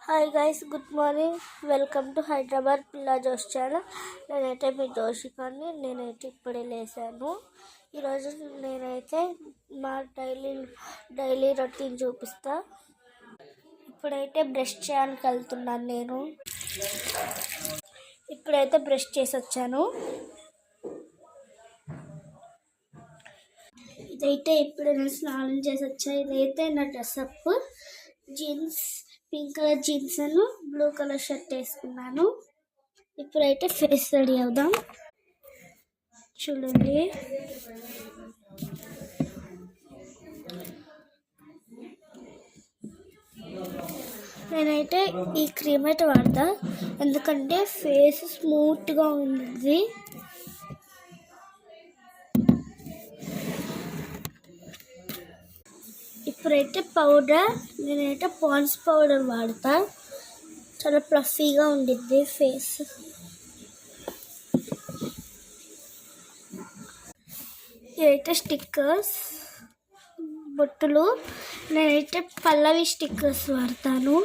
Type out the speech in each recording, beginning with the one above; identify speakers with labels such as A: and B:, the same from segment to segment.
A: Hi guys, good morning. Welcome to Hyderabad పిల్లా జోష్ channel. నేనైతే మీ జోషికాన్ని. నేనైతే ఇప్పుడే లేసాను. ఈరోజు నేనైతే మా డైలీ రొటీన్ చూపిస్తా. ఇప్పుడైతే బ్రష్ చేయడానికి వెళ్తున్నాను. నేను ఇప్పుడైతే బ్రష్ చేసి వచ్చాను. ఇదైతే ఇప్పుడు నేను స్నానం చేసి వచ్చా. ఇదైతే నా dress up, jeans, pink colour jeans అను బ్లూ కలర్ షర్ట్ వేసుకున్నాను. ఇప్పుడైతే ఫేస్ రెడీ అవుదాం. చూడండి, నేనైతే ఈ క్రీమ్ అయితే వాడతా, ఎందుకంటే ఫేస్ స్మూత్గా ఉంది. ఇప్పుడైతే పౌడర్, నేనైతే పాండ్స్ పౌడర్ వాడతా. చాలా ఫ్లఫీగా ఉండిద్ది ఫేస్. ఇదైతే స్టిక్కర్స్, బొట్టులు. నేనైతే పల్లవి స్టిక్కర్స్ వాడతాను,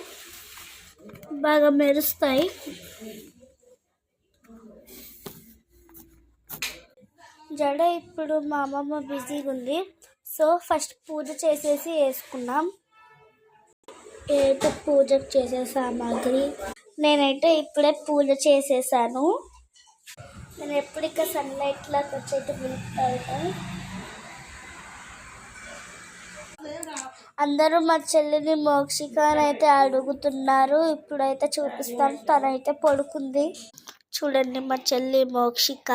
A: బాగా మెరుస్తాయి. జడ ఇప్పుడు మా అమ్మమ్మ బిజీగా ఉంది, సో ఫస్ట్ పూజ చేసేసి వేసుకున్నాం. ఏదైతే పూజకు చేసే సామాగ్రి, నేనైతే ఇప్పుడే పూజ చేసేసాను. నేను ఎప్పటిక సన్లైట్లోకి వచ్చేటి వెళ్తాను. అందరూ మా చెల్లిని మోక్షిక అని అయితే అడుగుతున్నారు. ఇప్పుడైతే చూపిస్తాను. తనైతే పడుకుంది. చూడండి, మా చెల్లి మోక్షిక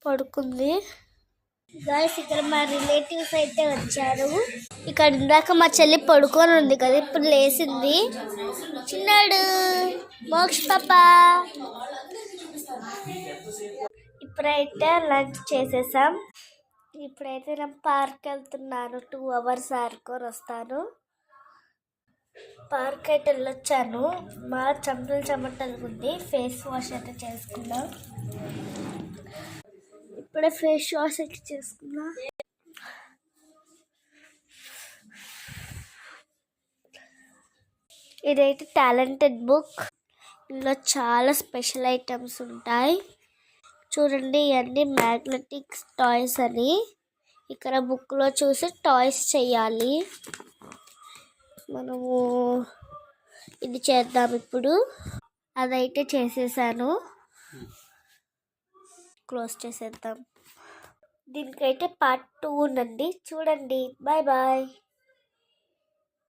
A: పడుకుంది. గాయస్, ఇక్కడ మా రిలేటివ్స్ అయితే వచ్చారు. ఇక్కడ ఇందాక మా చెల్లి పడుకొని ఉంది కదా, ఇప్పుడు లేచింది. చిన్నాడు మోక్ష పాప. ఇప్పుడైతే లంచ్ చేసేసాం. ఇప్పుడైతే నేను పార్క్ వెళ్తున్నాను. 2 hours ఆడుకొని వస్తాను. పార్క్ అయితే వెళ్ళొచ్చాను. మా చెమటలు ఉంది. ఫేస్ వాష్ అయితే చేసుకున్నాం. ఇప్పుడే ఫేస్ వాష్ అయితే చేసుకున్నా. ఇదైతే టాలెంటెడ్ బుక్. ఇందులో చాలా స్పెషల్ ఐటమ్స్ ఉంటాయి. చూడండి, ఇవన్నీ మ్యాగ్నెటిక్ టాయ్స్ అని. ఇక్కడ బుక్లో చూసి టాయ్స్ చేయాలి. మనము ఇది చేద్దాం ఇప్పుడు. అదైతే చేసేసాను. క్లోజ్ చేసేద్దాం. దీనికైతే పార్ట్ 2 ఉందండి, చూడండి. Bye bye.